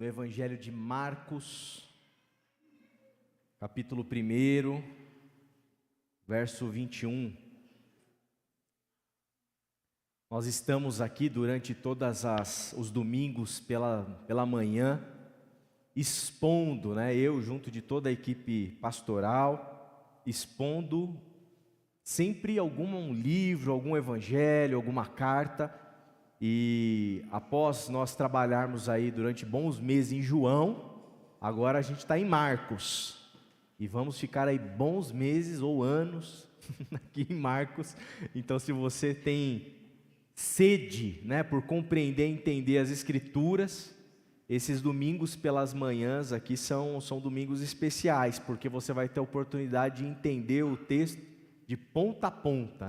do Evangelho de Marcos, capítulo 1, verso 21. Nós estamos aqui durante todos os domingos pela manhã, expondo, eu junto de toda a equipe pastoral, expondo sempre algum livro, algum evangelho, alguma carta. E após nós trabalharmos aí durante bons meses em João, agora a gente está em Marcos. E vamos ficar aí bons meses ou anos aqui em Marcos. Então, se você tem sede, por compreender e entender as Escrituras, esses domingos pelas manhãs aqui são domingos especiais, porque você vai ter a oportunidade de entender o texto de ponta a ponta,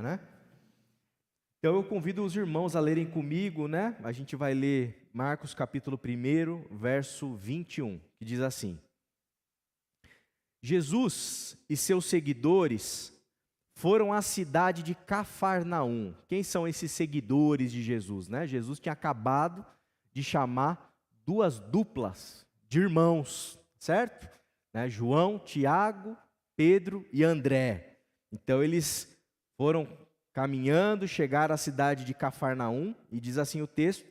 Então eu convido os irmãos a lerem comigo, A gente vai ler Marcos capítulo 1, verso 21, que diz assim: Jesus e seus seguidores foram à cidade de Cafarnaum. Quem são esses seguidores de Jesus, Jesus tinha acabado de chamar duas duplas de irmãos, certo? João, Tiago, Pedro e André. Então eles foram caminhando, chegaram à cidade de Cafarnaum, e diz assim o texto: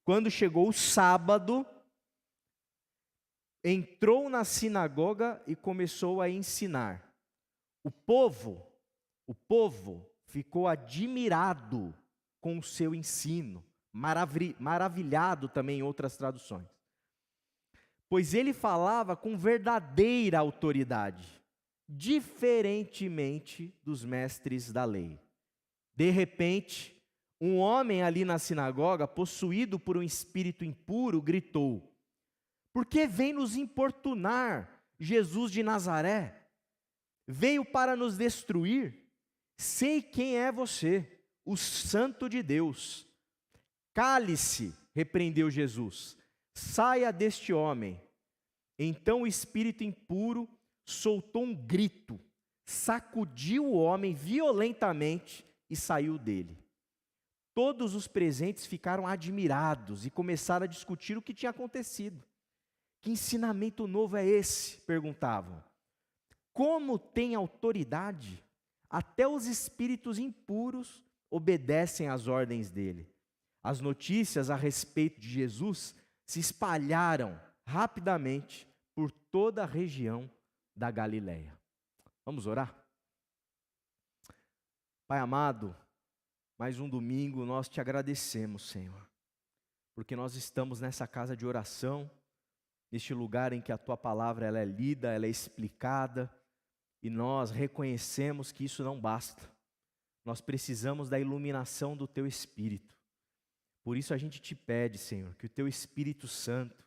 quando chegou o sábado, entrou na sinagoga e começou a ensinar. O povo ficou admirado com o seu ensino, maravilhado também em outras traduções, pois ele falava com verdadeira autoridade, diferentemente dos mestres da lei. De repente, um homem ali na sinagoga, possuído por um espírito impuro, gritou: por que vem nos importunar, Jesus de Nazaré? Veio para nos destruir? Sei quem é você, o Santo de Deus. Cale-se, repreendeu Jesus, saia deste homem. Então o espírito impuro soltou um grito, sacudiu o homem violentamente e saiu dele. Todos os presentes ficaram admirados e começaram a discutir o que tinha acontecido. Que ensinamento novo é esse? Perguntavam. Como tem autoridade? Até os espíritos impuros obedecem às ordens dele. As notícias a respeito de Jesus se espalharam rapidamente por toda a região da Galileia. Vamos orar? Pai amado, mais um domingo nós te agradecemos, Senhor, porque nós estamos nessa casa de oração, neste lugar em que a Tua palavra ela é lida, ela é explicada, e nós reconhecemos que isso não basta. Nós precisamos da iluminação do Teu Espírito. Por isso a gente te pede, Senhor, que o Teu Espírito Santo,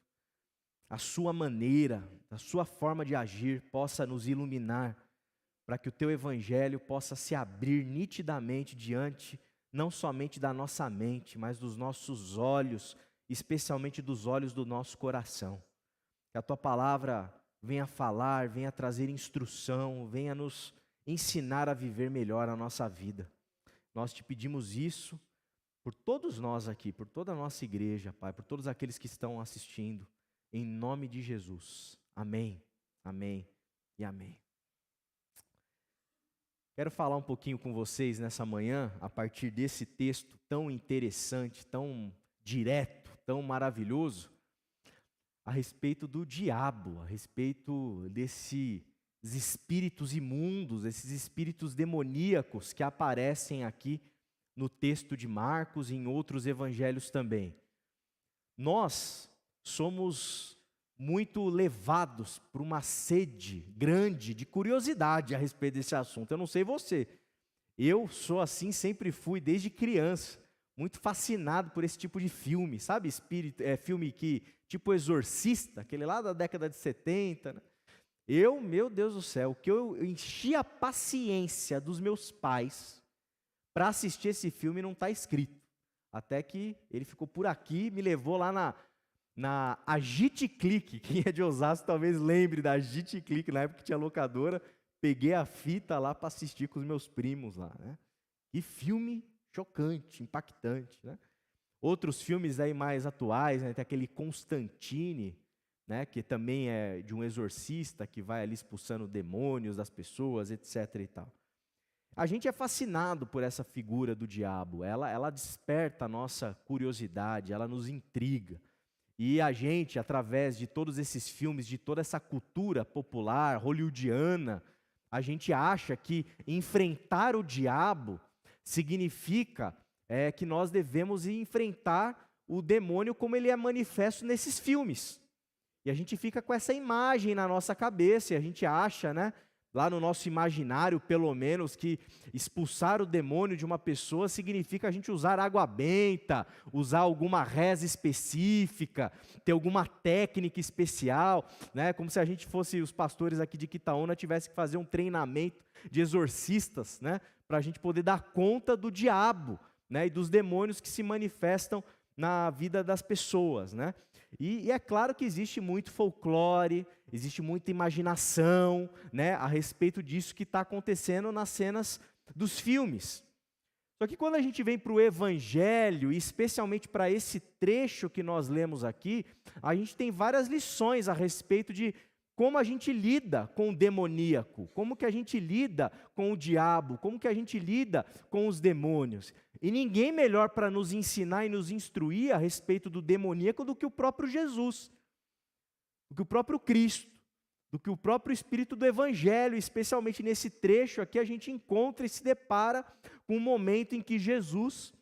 a Sua maneira, a Sua forma de agir, possa nos iluminar, para que o Teu Evangelho possa se abrir nitidamente diante, não somente da nossa mente, mas dos nossos olhos, especialmente dos olhos do nosso coração. Que a Tua palavra venha falar, venha trazer instrução, venha nos ensinar a viver melhor a nossa vida. Nós te pedimos isso por todos nós aqui, por toda a nossa igreja, Pai, por todos aqueles que estão assistindo, em nome de Jesus. Amém, amém e amém. Quero falar um pouquinho com vocês nessa manhã, a partir desse texto tão interessante, tão direto, tão maravilhoso, a respeito do diabo, a respeito desses espíritos imundos, esses espíritos demoníacos que aparecem aqui no texto de Marcos e em outros evangelhos também. Nós somos muito levados por uma sede grande de curiosidade a respeito desse assunto. Eu não sei você, eu sou assim, sempre fui desde criança, muito fascinado por esse tipo de filme, sabe? Filme que, tipo Exorcista, aquele lá da década de 70, meu Deus do céu, que eu enchi a paciência dos meus pais para assistir esse filme não está escrito. Até que ele ficou por aqui, me levou lá na Agite Clique. Quem é de Osasco talvez lembre da Agite Clique, na época que tinha locadora. Peguei a fita lá para assistir com os meus primos lá, Que filme chocante, impactante, Outros filmes aí mais atuais, tem aquele Constantine, né, que também é de um exorcista que vai ali expulsando demônios das pessoas, etc. e tal. A gente é fascinado por essa figura do diabo, ela desperta a nossa curiosidade, ela nos intriga. E a gente, através de todos esses filmes, de toda essa cultura popular, hollywoodiana, a gente acha que enfrentar o diabo significa que nós devemos enfrentar o demônio como ele é manifesto nesses filmes. E a gente fica com essa imagem na nossa cabeça, e a gente acha, né, lá no nosso imaginário, pelo menos, que expulsar o demônio de uma pessoa significa a gente usar água benta, usar alguma reza específica, ter alguma técnica especial, né? Como se a gente fosse, os pastores aqui de Quitaúna, tivesse que fazer um treinamento de exorcistas, né? Para a gente poder dar conta do diabo, né? E dos demônios que se manifestam na vida das pessoas, né? E é claro que existe muito folclore, existe muita imaginação, né, a respeito disso que está acontecendo nas cenas dos filmes. Só que quando a gente vem para o Evangelho, e especialmente para esse trecho que nós lemos aqui, a gente tem várias lições a respeito de como a gente lida com o demoníaco, como que a gente lida com o diabo, como que a gente lida com os demônios. E ninguém melhor para nos ensinar e nos instruir a respeito do demoníaco do que o próprio Jesus, do que o próprio Cristo, do que o próprio Espírito do Evangelho. Especialmente nesse trecho aqui a gente encontra e se depara com um momento em que Jesus,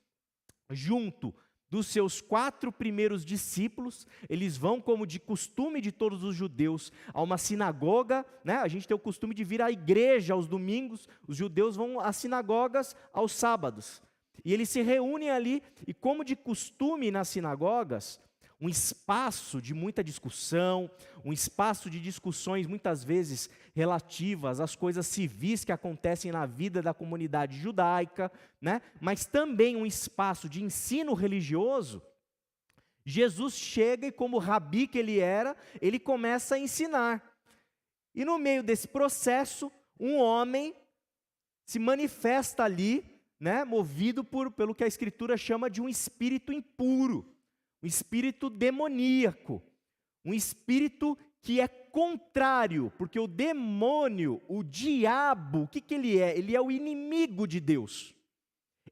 junto dos seus 4 primeiros discípulos, eles vão, como de costume de todos os judeus, a uma sinagoga, né? A gente tem o costume de vir à igreja aos domingos, os judeus vão às sinagogas aos sábados. E eles se reúnem ali, e como de costume nas sinagogas, um espaço de muita discussão, um espaço de discussões muitas vezes relativas às coisas civis que acontecem na vida da comunidade judaica, né? Mas também um espaço de ensino religioso. Jesus chega e, como rabi que ele era, ele começa a ensinar. E no meio desse processo, um homem se manifesta ali, né, movido pelo que a Escritura chama de um espírito impuro, um espírito demoníaco, um espírito que é contrário, porque o demônio, o diabo, o que ele é? Ele é o inimigo de Deus,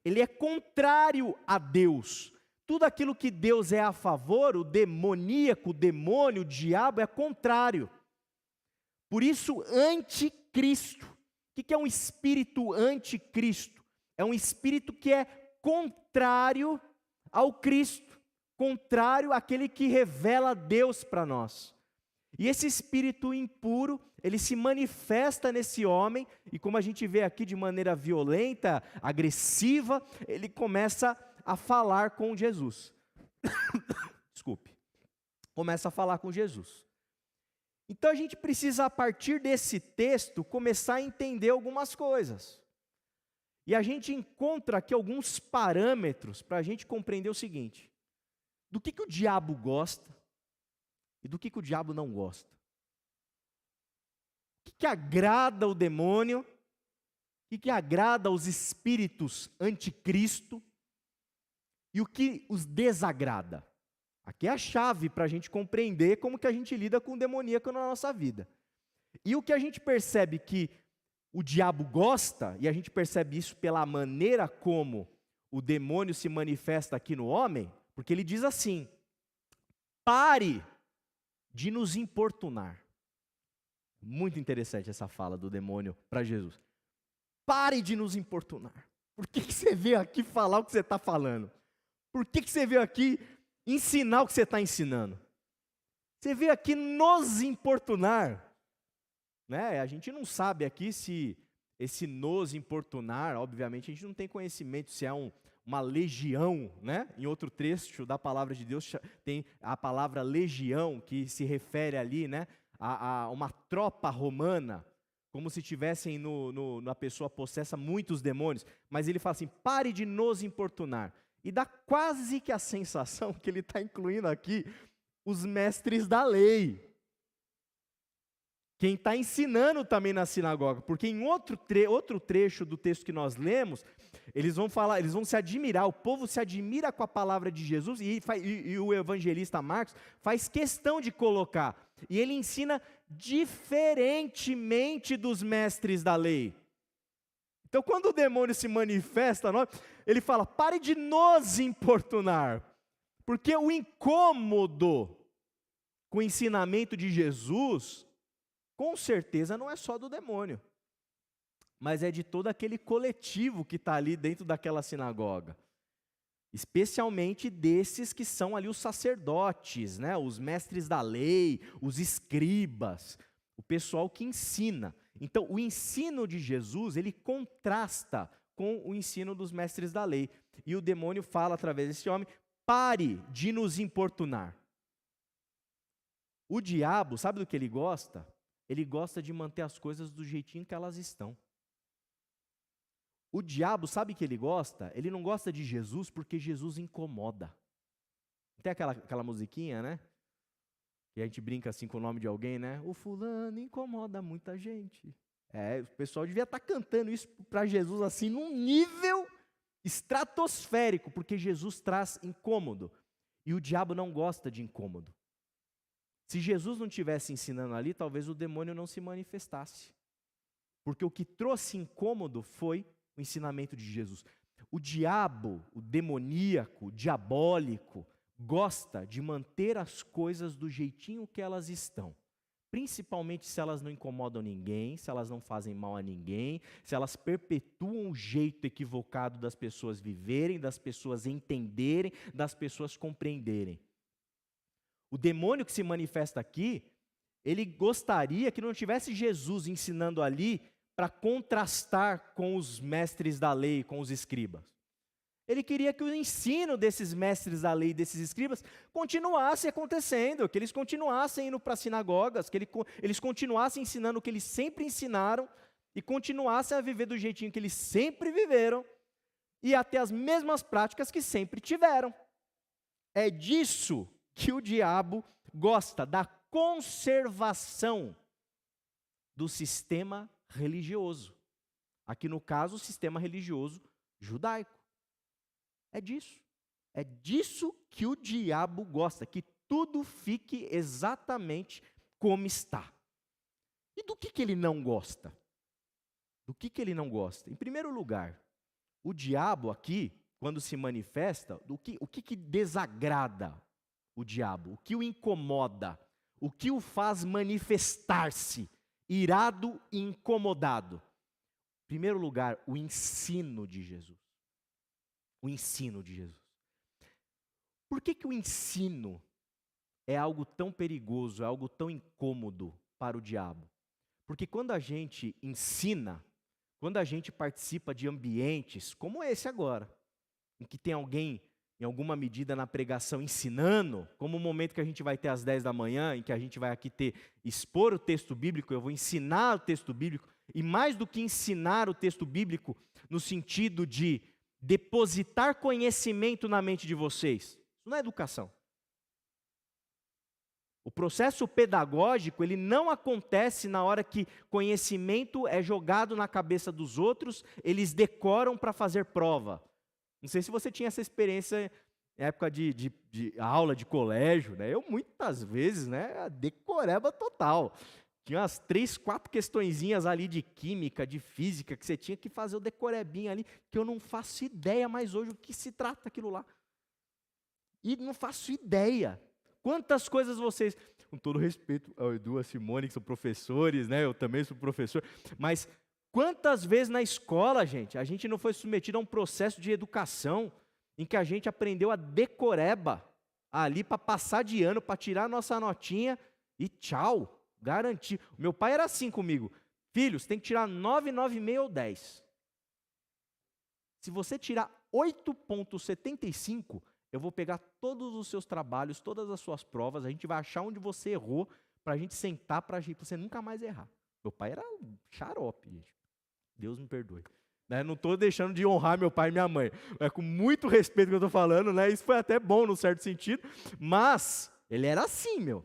ele é contrário a Deus. Tudo aquilo que Deus é a favor, o demoníaco, o demônio, o diabo é contrário. Por isso, anticristo. O que é um espírito anticristo? É um espírito que é contrário ao Cristo, contrário àquele que revela Deus para nós. E esse espírito impuro, ele se manifesta nesse homem, e como a gente vê aqui de maneira violenta, agressiva, ele começa a falar com Jesus. Desculpe. Começa a falar com Jesus. Então a gente precisa, a partir desse texto, começar a entender algumas coisas. E a gente encontra aqui alguns parâmetros para a gente compreender o seguinte: do que o diabo gosta e do que o diabo não gosta. O que agrada o demônio, o que agrada os espíritos anticristo e o que os desagrada. Aqui é a chave para a gente compreender como que a gente lida com o demoníaco na nossa vida. E o que a gente percebe que o diabo gosta, e a gente percebe isso pela maneira como o demônio se manifesta aqui no homem, porque ele diz assim: pare de nos importunar. Muito interessante essa fala do demônio para Jesus. Pare de nos importunar. Por que você veio aqui falar o que você está falando? Por que você veio aqui ensinar o que você está ensinando? Você veio aqui nos importunar. Né? A gente não sabe aqui se esse nos importunar, obviamente a gente não tem conhecimento se é uma legião, né? Em outro trecho da palavra de Deus tem a palavra legião, que se refere ali, né, a uma tropa romana, como se tivessem na pessoa possessa muitos demônios. Mas ele fala assim: pare de nos importunar. E dá quase que a sensação que ele está incluindo aqui os mestres da lei. quem está ensinando também na sinagoga, porque em outro trecho do texto que nós lemos, eles vão falar, eles vão se admirar, o povo se admira com a palavra de Jesus, e o evangelista Marcos faz questão de colocar, e ele ensina diferentemente dos mestres da lei. Então, quando o demônio se manifesta, ele fala: pare de nos importunar, porque o incômodo com o ensinamento de Jesus, com certeza não é só do demônio, mas é de todo aquele coletivo que está ali dentro daquela sinagoga, especialmente desses que são ali os sacerdotes, né, os mestres da lei, os escribas, o pessoal que ensina. Então, o ensino de Jesus, ele contrasta com o ensino dos mestres da lei. E o demônio fala através desse homem: pare de nos importunar. O diabo, sabe do que ele gosta? Ele gosta de manter as coisas do jeitinho que elas estão. O diabo, sabe o que ele gosta? Ele não gosta de Jesus porque Jesus incomoda. Tem aquela musiquinha, né? E a gente brinca assim com o nome de alguém, né? O fulano incomoda muita gente. O pessoal devia estar cantando isso para Jesus assim, num nível estratosférico, porque Jesus traz incômodo. E o diabo não gosta de incômodo. Se Jesus não estivesse ensinando ali, talvez o demônio não se manifestasse. Porque o que trouxe incômodo foi o ensinamento de Jesus. O diabo, o demoníaco, o diabólico, gosta de manter as coisas do jeitinho que elas estão. Principalmente se elas não incomodam ninguém, se elas não fazem mal a ninguém, se elas perpetuam o jeito equivocado das pessoas viverem, das pessoas entenderem, das pessoas compreenderem. O demônio que se manifesta aqui, ele gostaria que não tivesse Jesus ensinando ali para contrastar com os mestres da lei, com os escribas. Ele queria que o ensino desses mestres da lei, desses escribas, continuasse acontecendo, que eles continuassem indo para as sinagogas, que eles continuassem ensinando o que eles sempre ensinaram e continuassem a viver do jeitinho que eles sempre viveram e até as mesmas práticas que sempre tiveram. É disso que o diabo gosta, da conservação do sistema religioso. Aqui no caso, o sistema religioso judaico. É disso que o diabo gosta, que tudo fique exatamente como está. E do que ele não gosta? Do que ele não gosta? Em primeiro lugar, o diabo aqui, quando se manifesta, o que desagrada o diabo? O que o incomoda? O que o faz manifestar-se irado e incomodado? Em primeiro lugar, o ensino de Jesus. O ensino de Jesus. Por que o ensino é algo tão perigoso, é algo tão incômodo para o diabo? Porque quando a gente ensina, quando a gente participa de ambientes como esse agora, em que tem alguém, em alguma medida na pregação, ensinando, como o momento que a gente vai ter às 10 da manhã, em que a gente vai aqui expor o texto bíblico, eu vou ensinar o texto bíblico, e mais do que ensinar o texto bíblico, no sentido de depositar conhecimento na mente de vocês. Isso não é educação. O processo pedagógico, ele não acontece na hora que conhecimento é jogado na cabeça dos outros, eles decoram para fazer prova. Não sei se você tinha essa experiência na época de aula de colégio, né? Eu muitas vezes, né, decoreba total. Tinha umas 3, 4 questõezinhas ali de química, de física, que você tinha que fazer o decorebinho ali, que eu não faço ideia mais hoje o que se trata aquilo lá. E não faço ideia. Quantas coisas vocês, com todo respeito ao Edu, a Simone, que são professores, né? Eu também sou professor, mas quantas vezes na escola, gente, a gente não foi submetido a um processo de educação em que a gente aprendeu a decoreba ali para passar de ano, para tirar a nossa notinha e tchau. Garantir. O meu pai era assim comigo. Filho, você tem que tirar 9, 9,5 ou 10. Se você tirar 8,75, eu vou pegar todos os seus trabalhos, todas as suas provas, a gente vai achar onde você errou, para a gente sentar, para você nunca mais errar. Meu pai era um xarope, gente. Deus me perdoe. Né? Não estou deixando de honrar meu pai e minha mãe. É com muito respeito que eu estou falando, né? Isso foi até bom, num certo sentido, mas ele era assim, meu.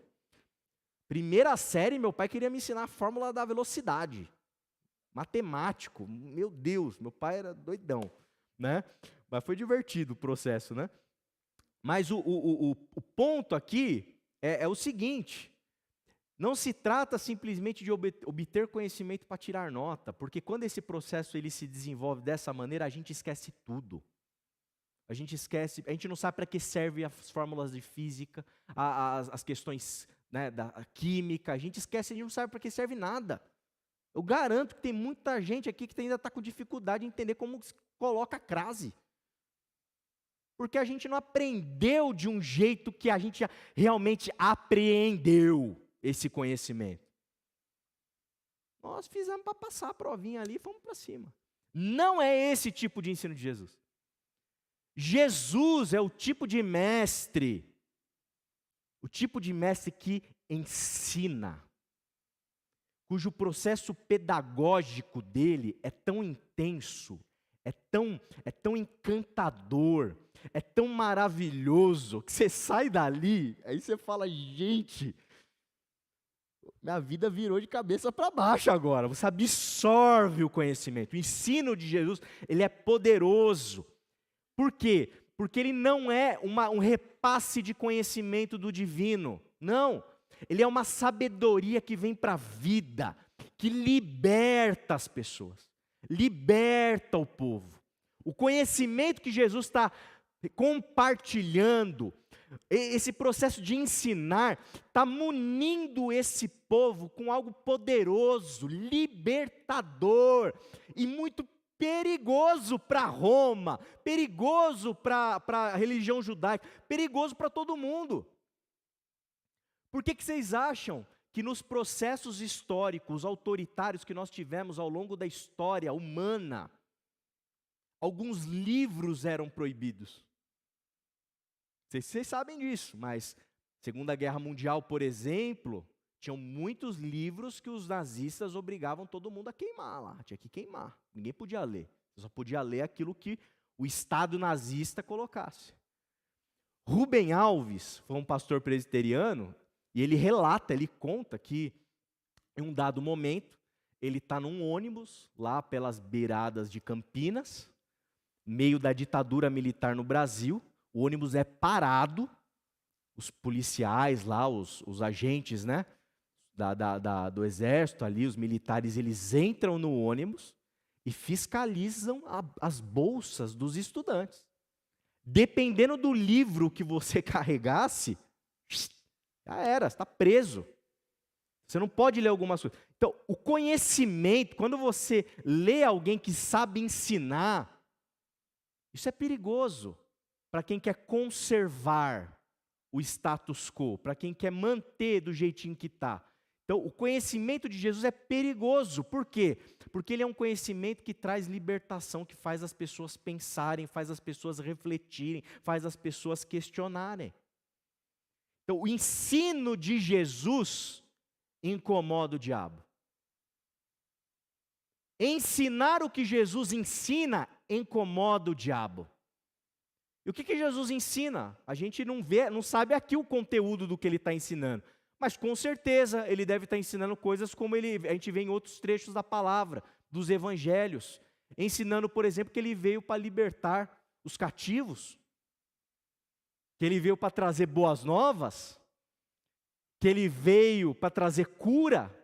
Primeira série, meu pai queria me ensinar a fórmula da velocidade. Matemático, meu Deus, meu pai era doidão, né? Mas foi divertido o processo, né? Mas o ponto aqui é o seguinte: não se trata simplesmente de obter conhecimento para tirar nota, porque quando esse processo ele se desenvolve dessa maneira, a gente esquece tudo. A gente esquece, a gente não sabe para que servem as fórmulas de física, as questões, né, da química, a gente não sabe para que serve nada. Eu garanto que tem muita gente aqui que ainda está com dificuldade de entender como se coloca a crase. Porque a gente não aprendeu de um jeito que a gente realmente apreendeu esse conhecimento. Nós fizemos para passar a provinha ali e fomos para cima. Não é esse tipo de ensino de Jesus. Jesus é o tipo de mestre que ensina, cujo processo pedagógico dele é tão intenso, é tão encantador, é tão maravilhoso, que você sai dali, aí você fala, gente, minha vida virou de cabeça para baixo agora. Você absorve o conhecimento. O ensino de Jesus, ele é poderoso. Por quê? Porque ele não é um repasse de conhecimento do divino. Não. Ele é uma sabedoria que vem para a vida, que liberta as pessoas, liberta o povo. O conhecimento que Jesus está compartilhando, esse processo de ensinar, está munindo esse povo com algo poderoso, libertador e muito perigoso para Roma, perigoso para a religião judaica, perigoso para todo mundo. Por que vocês acham que nos processos históricos autoritários que nós tivemos ao longo da história humana, alguns livros eram proibidos? Vocês sabem disso, mas Segunda Guerra Mundial, por exemplo, tinham muitos livros que os nazistas obrigavam todo mundo a queimar lá, tinha que queimar, ninguém podia ler, só podia ler aquilo que o Estado nazista colocasse. Rubem Alves foi um pastor presbiteriano, e ele relata, ele conta que em um dado momento, ele está num ônibus, lá pelas beiradas de Campinas, meio da ditadura militar no Brasil, o ônibus é parado, os policiais lá, os agentes, né, do exército ali, os militares, eles entram no ônibus e fiscalizam as bolsas dos estudantes. Dependendo do livro que você carregasse, já era, você está preso. Você não pode ler algumas coisas. Então, o conhecimento, quando você lê alguém que sabe ensinar, isso é perigoso para quem quer conservar o status quo, para quem quer manter do jeitinho que está. Então, o conhecimento de Jesus é perigoso. Por quê? Porque ele é um conhecimento que traz libertação, que faz as pessoas pensarem, faz as pessoas refletirem, faz as pessoas questionarem. Então, o ensino de Jesus incomoda o diabo. Ensinar o que Jesus ensina incomoda o diabo. E o que Jesus ensina? A gente não sabe aqui o conteúdo do que ele está ensinando. Mas com certeza ele deve estar ensinando coisas como a gente vê em outros trechos da palavra, dos evangelhos. Ensinando, por exemplo, que ele veio para libertar os cativos. Que ele veio para trazer boas novas. Que ele veio para trazer cura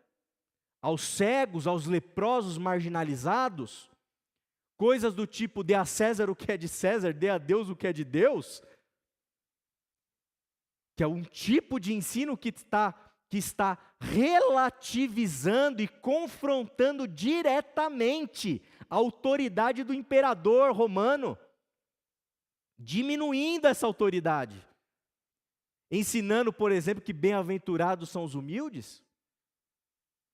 aos cegos, aos leprosos, marginalizados. Coisas do tipo, dê a César o que é de César, dê a Deus o que é de Deus. Que é um tipo de ensino que está relativizando e confrontando diretamente a autoridade do imperador romano. Diminuindo essa autoridade. Ensinando, por exemplo, que bem-aventurados são os humildes.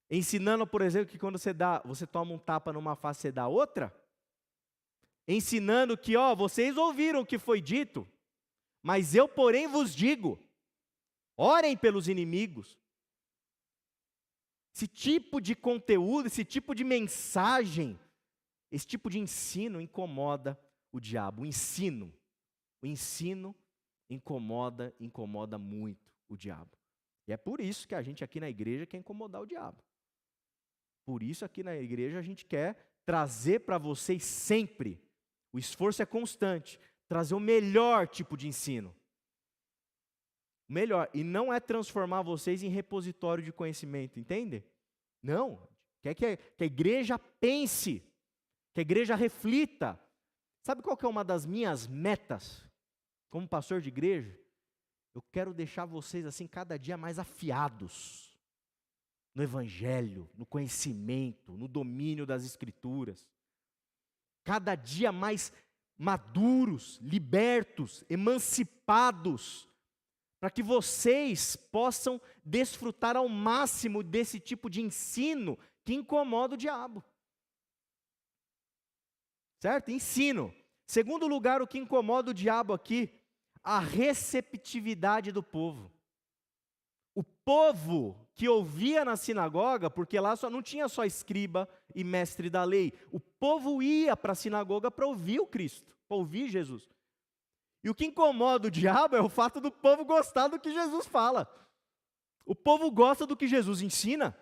Ensinando, por exemplo, que quando você toma um tapa numa face, você dá outra. Ensinando que, vocês ouviram o que foi dito, mas eu, porém, vos digo, orem pelos inimigos. Esse tipo de conteúdo, esse tipo de mensagem, esse tipo de ensino incomoda o diabo. O ensino incomoda muito o diabo. E é por isso que a gente aqui na igreja quer incomodar o diabo. Por isso aqui na igreja a gente quer trazer para vocês sempre, o esforço é constante, trazer o melhor tipo de ensino. Melhor, e não é transformar vocês em repositório de conhecimento, entende? Não, quer que a igreja pense, que a igreja reflita. Sabe qual que é uma das minhas metas como pastor de igreja? Eu quero deixar vocês assim cada dia mais afiados no evangelho, no conhecimento, no domínio das escrituras. Cada dia mais maduros, libertos, emancipados, para que vocês possam desfrutar ao máximo desse tipo de ensino que incomoda o diabo. Certo? Ensino. Segundo lugar, o que incomoda o diabo aqui, a receptividade do povo. O povo que ouvia na sinagoga, porque lá não tinha só escriba e mestre da lei, o povo ia para a sinagoga para ouvir o Cristo, para ouvir Jesus. E o que incomoda o diabo é o fato do povo gostar do que Jesus fala. O povo gosta do que Jesus ensina.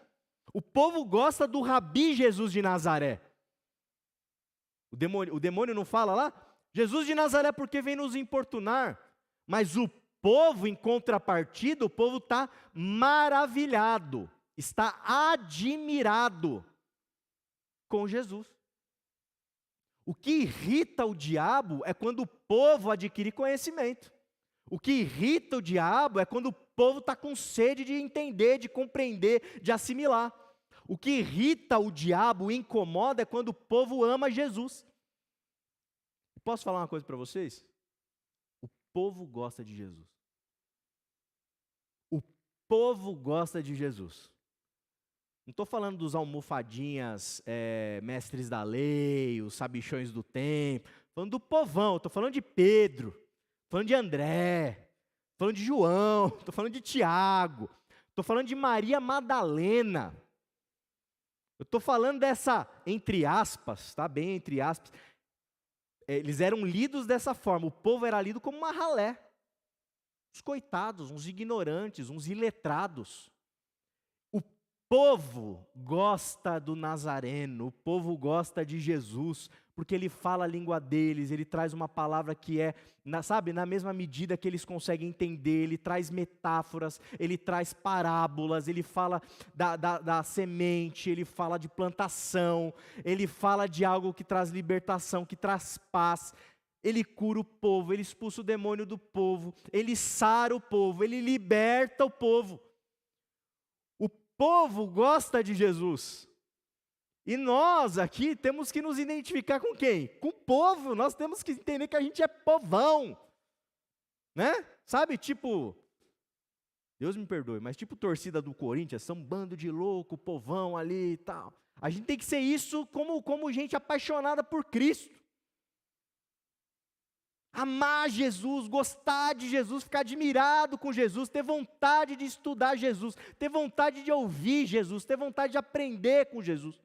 O povo gosta do Rabi Jesus de Nazaré. O demônio não fala lá? Jesus de Nazaré porque vem nos importunar. Mas o povo, em contrapartida, o povo está maravilhado, está admirado com Jesus. O que irrita o diabo é quando o povo adquire conhecimento. O que irrita o diabo é quando o povo está com sede de entender, de compreender, de assimilar. O que irrita o diabo e incomoda é quando o povo ama Jesus. Posso falar uma coisa para vocês? O povo gosta de Jesus. O povo gosta de Jesus. Não estou falando dos almofadinhas, mestres da lei, os sabichões do templo. Estou falando do povão, estou falando de Pedro, estou falando de André, estou falando de João, estou falando de Tiago, estou falando de Maria Madalena. Eu estou falando dessa, entre aspas, tá bem entre aspas, eles eram lidos dessa forma, o povo era lido como uma ralé. Os coitados, uns ignorantes, uns iletrados. O povo gosta do Nazareno, o povo gosta de Jesus, porque ele fala a língua deles, ele traz uma palavra que é, na mesma medida que eles conseguem entender, ele traz metáforas, ele traz parábolas, ele fala da semente, ele fala de plantação, ele fala de algo que traz libertação, que traz paz. Ele cura o povo, ele expulsa o demônio do povo, ele sara o povo, ele liberta o povo. O povo gosta de Jesus. E nós aqui temos que nos identificar com quem? Com o povo, nós temos que entender que a gente é povão. Né? Sabe, tipo, Deus me perdoe, mas tipo torcida do Corinthians, são um bando de louco, povão ali e tal. A gente tem que ser isso como gente apaixonada por Cristo. Amar Jesus, gostar de Jesus, ficar admirado com Jesus, ter vontade de estudar Jesus, ter vontade de ouvir Jesus, ter vontade de aprender com Jesus.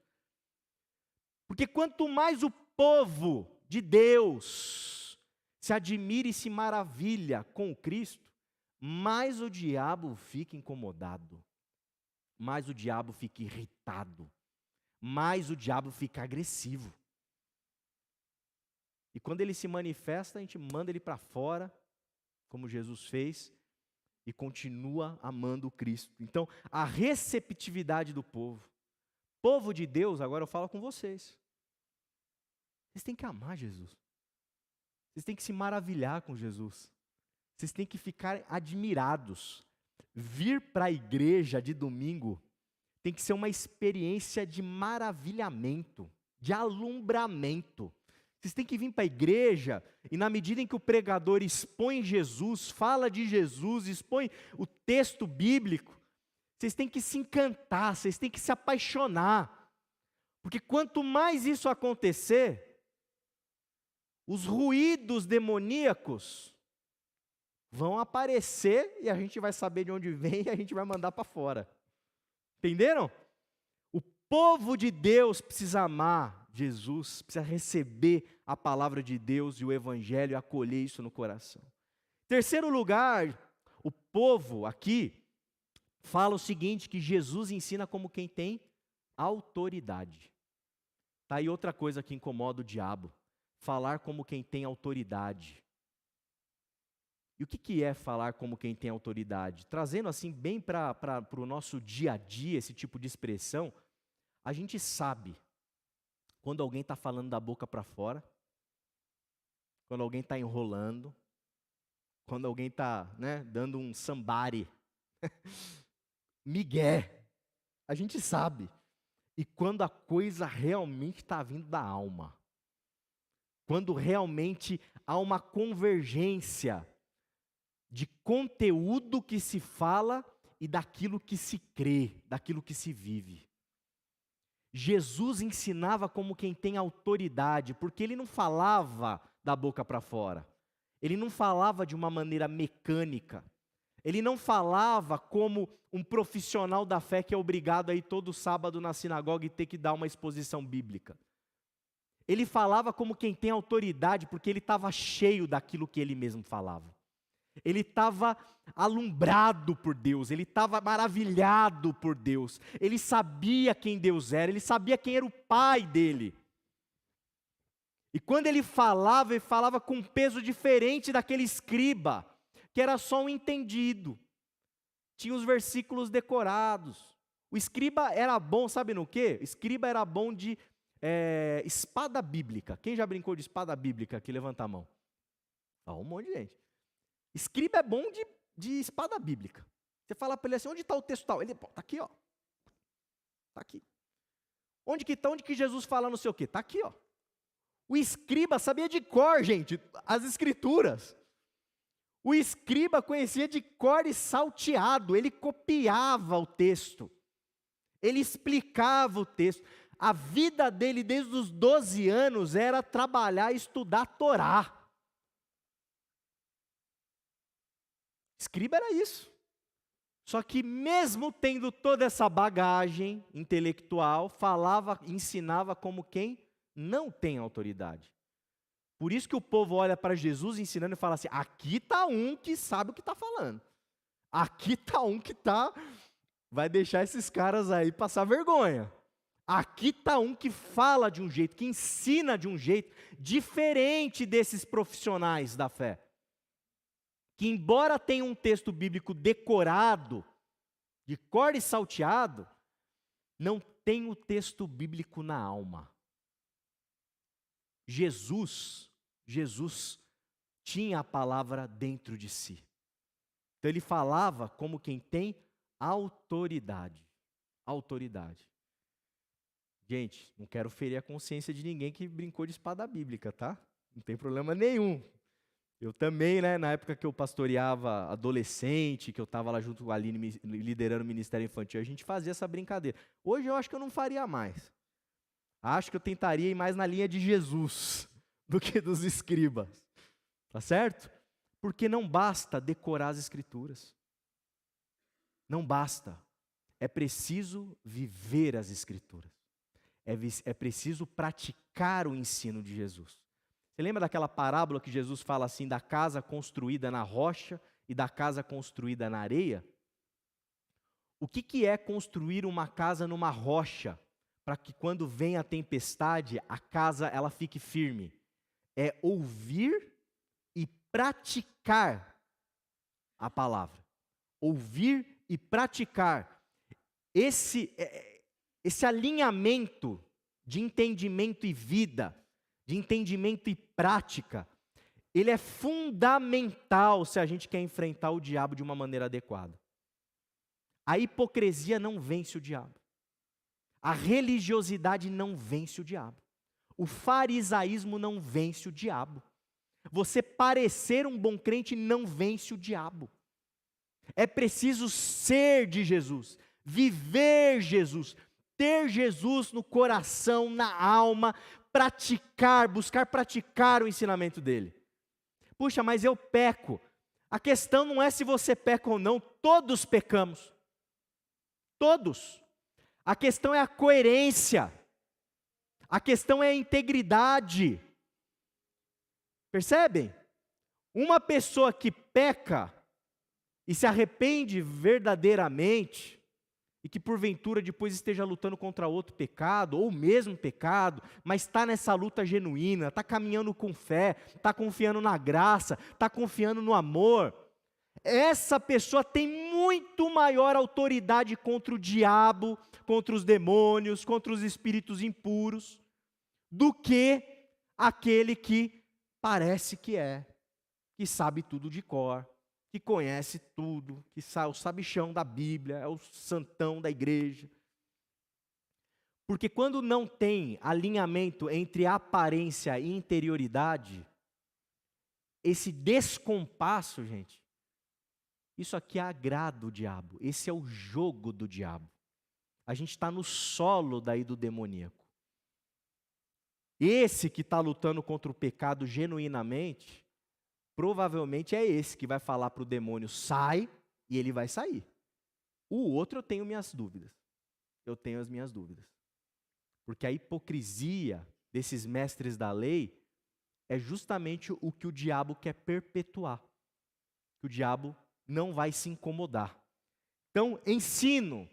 Porque quanto mais o povo de Deus se admira e se maravilha com o Cristo, mais o diabo fica incomodado, mais o diabo fica irritado, mais o diabo fica agressivo. E quando ele se manifesta, a gente manda ele para fora, como Jesus fez, e continua amando o Cristo. Então, a receptividade do povo. Povo de Deus, agora eu falo com vocês. Vocês têm que amar Jesus. Vocês têm que se maravilhar com Jesus. Vocês têm que ficar admirados. Vir para a igreja de domingo tem que ser uma experiência de maravilhamento, de alumbramento. Vocês têm que vir para a igreja e na medida em que o pregador expõe Jesus, fala de Jesus, expõe o texto bíblico, vocês têm que se encantar, vocês têm que se apaixonar. Porque quanto mais isso acontecer, os ruídos demoníacos vão aparecer e a gente vai saber de onde vem e a gente vai mandar para fora. Entenderam? O povo de Deus precisa amar Jesus, precisa receber a palavra de Deus e o evangelho e acolher isso no coração. Terceiro lugar, o povo aqui fala o seguinte, que Jesus ensina como quem tem autoridade. Tá aí outra coisa que incomoda o diabo, falar como quem tem autoridade. E o que é falar como quem tem autoridade? Trazendo assim bem para o nosso dia a dia esse tipo de expressão, a gente sabe quando alguém está falando da boca para fora, quando alguém está enrolando, quando alguém está, dando um somebody, migué, a gente sabe. E quando a coisa realmente está vindo da alma, quando realmente há uma convergência de conteúdo que se fala e daquilo que se crê, daquilo que se vive. Jesus ensinava como quem tem autoridade, porque ele não falava da boca para fora. Ele não falava de uma maneira mecânica. Ele não falava como um profissional da fé que é obrigado a ir todo sábado na sinagoga e ter que dar uma exposição bíblica. Ele falava como quem tem autoridade, porque ele estava cheio daquilo que ele mesmo falava. Ele estava alumbrado por Deus, ele estava maravilhado por Deus, ele sabia quem Deus era, ele sabia quem era o pai dele. E quando ele falava com um peso diferente daquele escriba, que era só um entendido, tinha os versículos decorados. O escriba era bom, sabe no quê? O escriba era bom de espada bíblica. Quem já brincou de espada bíblica aqui? Levanta a mão. Um monte de gente. Escriba é bom de espada bíblica. Você fala para ele assim, onde está o texto tal? Ele, está aqui, ó. Está aqui. Onde que Jesus fala não sei o quê? Está aqui, ó. O escriba sabia de cor, gente, as escrituras. O escriba conhecia de cor e salteado, ele copiava o texto. Ele explicava o texto. A vida dele desde os 12 anos era trabalhar e estudar a Torá. Escriba era isso. Só que mesmo tendo toda essa bagagem intelectual, falava, ensinava como quem não tem autoridade. Por isso que o povo olha para Jesus ensinando e fala assim, aqui está um que sabe o que está falando. Aqui está um que vai deixar esses caras aí passar vergonha. Aqui está um que fala de um jeito, que ensina de um jeito diferente desses profissionais da fé. Que embora tenha um texto bíblico decorado, de cor e salteado, não tem o texto bíblico na alma. Jesus tinha a palavra dentro de si. Então ele falava como quem tem autoridade. Autoridade. Gente, não quero ferir a consciência de ninguém que brincou de espada bíblica, tá? Não tem problema nenhum. Eu também, na época que eu pastoreava adolescente, que eu estava lá junto com a Aline, liderando o Ministério Infantil, a gente fazia essa brincadeira. Hoje eu acho que eu não faria mais. Acho que eu tentaria ir mais na linha de Jesus do que dos escribas. Tá certo? Porque não basta decorar as escrituras. Não basta. É preciso viver as escrituras. É preciso praticar o ensino de Jesus. Você lembra daquela parábola que Jesus fala assim, da casa construída na rocha e da casa construída na areia? O que é construir uma casa numa rocha, para que quando vem a tempestade, a casa ela fique firme? É ouvir e praticar a palavra. Ouvir e praticar. Esse alinhamento de entendimento e vida, de entendimento e prática, ele é fundamental se a gente quer enfrentar o diabo de uma maneira adequada. A hipocrisia não vence o diabo. A religiosidade não vence o diabo. O farisaísmo não vence o diabo. Você parecer um bom crente não vence o diabo. É preciso ser de Jesus, viver Jesus, ter Jesus no coração, na alma, buscar praticar o ensinamento dele. Puxa, mas eu peco. A questão não é se você peca ou não, todos pecamos. Todos. A questão é a coerência. A questão é a integridade. Percebem? Uma pessoa que peca, e se arrepende verdadeiramente, e que porventura depois esteja lutando contra outro pecado, ou o mesmo pecado, mas está nessa luta genuína, está caminhando com fé, está confiando na graça, está confiando no amor, essa pessoa tem muito maior autoridade contra o diabo, contra os demônios, contra os espíritos impuros, do que aquele que parece que sabe tudo de cor, que conhece tudo, que é o sabichão da Bíblia, é o santão da igreja. Porque quando não tem alinhamento entre aparência e interioridade, esse descompasso, gente, isso aqui agrada o diabo, esse é o jogo do diabo. A gente está no solo daí do demoníaco. Esse que está lutando contra o pecado genuinamente, provavelmente é esse que vai falar para o demônio, sai, e ele vai sair. O outro eu tenho minhas dúvidas. Eu tenho as minhas dúvidas. Porque a hipocrisia desses mestres da lei é justamente o que o diabo quer perpetuar. Que o diabo não vai se incomodar. Então, ensino,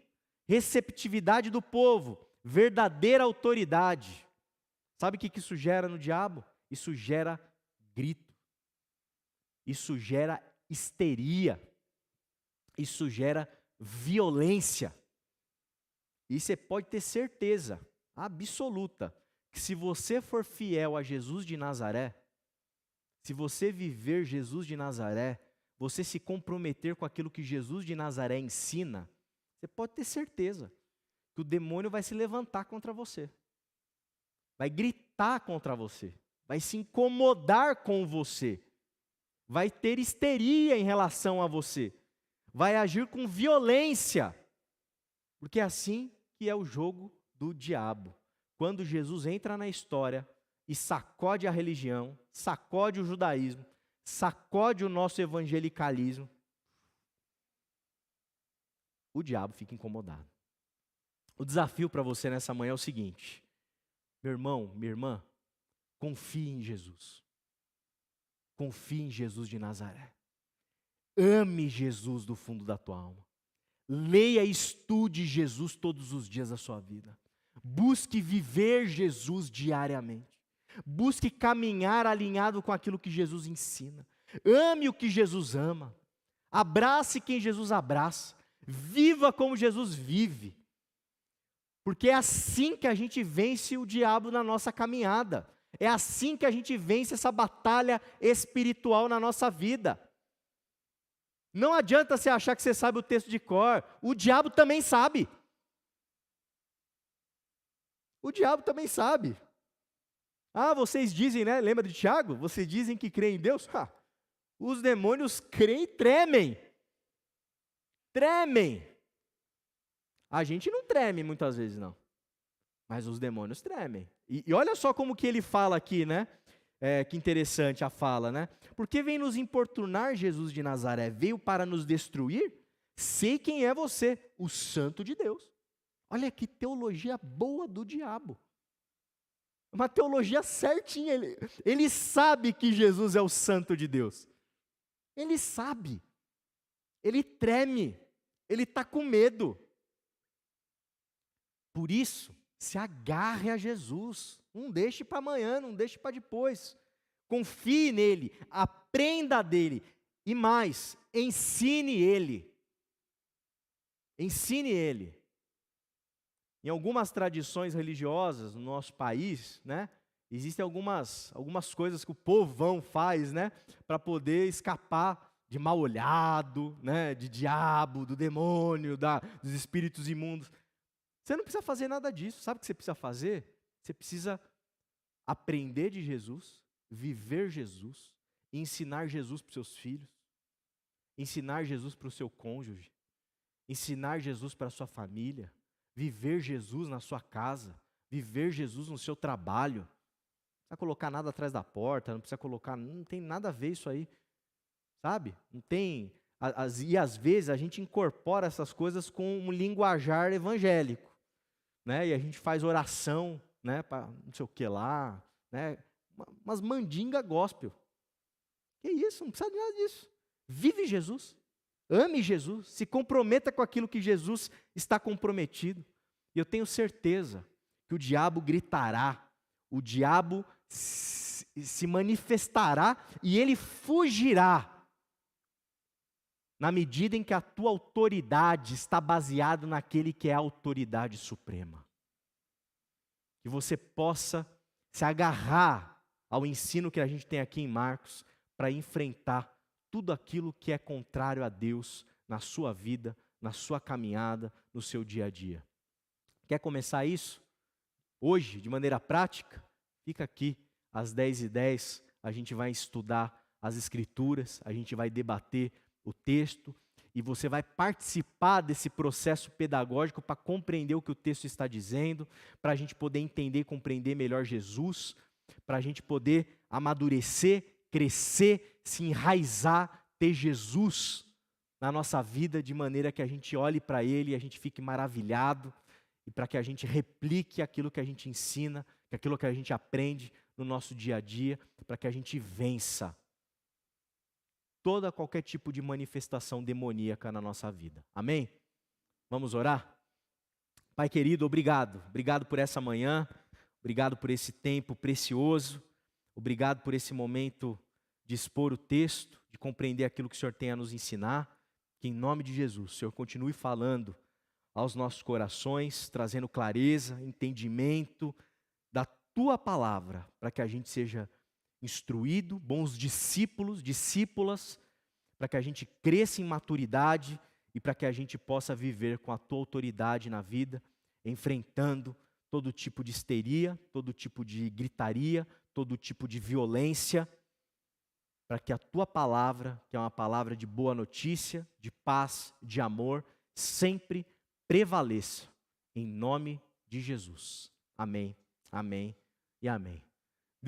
receptividade do povo, verdadeira autoridade. Sabe o que isso gera no diabo? Isso gera grito. Isso gera histeria. Isso gera violência. E você pode ter certeza absoluta que se você for fiel a Jesus de Nazaré, se você viver Jesus de Nazaré, você se comprometer com aquilo que Jesus de Nazaré ensina, você pode ter certeza que o demônio vai se levantar contra você. Vai gritar contra você. Vai se incomodar com você. Vai ter histeria em relação a você. Vai agir com violência. Porque é assim que é o jogo do diabo. Quando Jesus entra na história e sacode a religião, sacode o judaísmo, sacode o nosso evangelicalismo, o diabo fica incomodado. O desafio para você nessa manhã é o seguinte: meu irmão, minha irmã, confie em Jesus. Confie em Jesus de Nazaré. Ame Jesus do fundo da tua alma. Leia e estude Jesus todos os dias da sua vida. Busque viver Jesus diariamente. Busque caminhar alinhado com aquilo que Jesus ensina. Ame o que Jesus ama. Abrace quem Jesus abraça. Viva como Jesus vive. Porque é assim que a gente vence o diabo na nossa caminhada. É assim que a gente vence essa batalha espiritual na nossa vida. Não adianta você achar que você sabe o texto de cor. O diabo também sabe. O diabo também sabe. Ah, vocês dizem, né? Lembra de Tiago? Vocês dizem que creem em Deus? Os demônios creem e tremem. Tremem. A gente não treme muitas vezes, não. Mas os demônios tremem. E olha só como que ele fala aqui, né? Que interessante a fala, né? Porque vem nos importunar Jesus de Nazaré, veio para nos destruir? Sei quem é você, o Santo de Deus. Olha que teologia boa do diabo. Uma teologia certinha. Ele sabe que Jesus é o Santo de Deus. Ele sabe. Ele treme. Ele está com medo. Por isso, se agarre a Jesus. Não deixe para amanhã, não deixe para depois. Confie nele, aprenda dele. E mais, ensine ele. Ensine ele. Em algumas tradições religiosas no nosso país, né, existem algumas coisas que o povão faz, né, para poder escapar de mal olhado, né, de diabo, do demônio, dos espíritos imundos. Você não precisa fazer nada disso. Sabe o que você precisa fazer? Você precisa aprender de Jesus, viver Jesus, ensinar Jesus para os seus filhos, ensinar Jesus para o seu cônjuge, ensinar Jesus para a sua família, viver Jesus na sua casa, viver Jesus no seu trabalho. Não precisa colocar nada atrás da porta, não tem nada a ver isso aí, sabe? Não tem, e às vezes a gente incorpora essas coisas com um linguajar evangélico, né? E a gente faz oração, né, para não sei o que lá, né? Umas mandinga gospel. Que isso, não precisa de nada disso. Vive Jesus, ame Jesus, se comprometa com aquilo que Jesus está comprometido. E eu tenho certeza que o diabo gritará, o diabo se manifestará e ele fugirá, na medida em que a tua autoridade está baseada naquele que é a autoridade suprema. Que você possa se agarrar ao ensino que a gente tem aqui em Marcos para enfrentar tudo aquilo que é contrário a Deus na sua vida, na sua caminhada, no seu dia a dia. Quer começar isso? Hoje, de maneira prática? Fica aqui, às 10h10, a gente vai estudar as Escrituras, a gente vai debater o texto, e você vai participar desse processo pedagógico para compreender o que o texto está dizendo, para a gente poder entender e compreender melhor Jesus, para a gente poder amadurecer, crescer, se enraizar, ter Jesus na nossa vida, de maneira que a gente olhe para Ele e a gente fique maravilhado, e para que a gente replique aquilo que a gente ensina, aquilo que a gente aprende no nosso dia a dia, para que a gente vença qualquer tipo de manifestação demoníaca na nossa vida. Amém? Vamos orar? Pai querido, obrigado. Obrigado por essa manhã, obrigado por esse tempo precioso, obrigado por esse momento de expor o texto, de compreender aquilo que o Senhor tem a nos ensinar. Que em nome de Jesus, o Senhor continue falando aos nossos corações, trazendo clareza, entendimento da Tua palavra, para que a gente seja instruído, bons discípulos, discípulas, para que a gente cresça em maturidade e para que a gente possa viver com a Tua autoridade na vida, enfrentando todo tipo de histeria, todo tipo de gritaria, todo tipo de violência, para que a Tua palavra, que é uma palavra de boa notícia, de paz, de amor, sempre prevaleça, em nome de Jesus. Amém, amém e amém.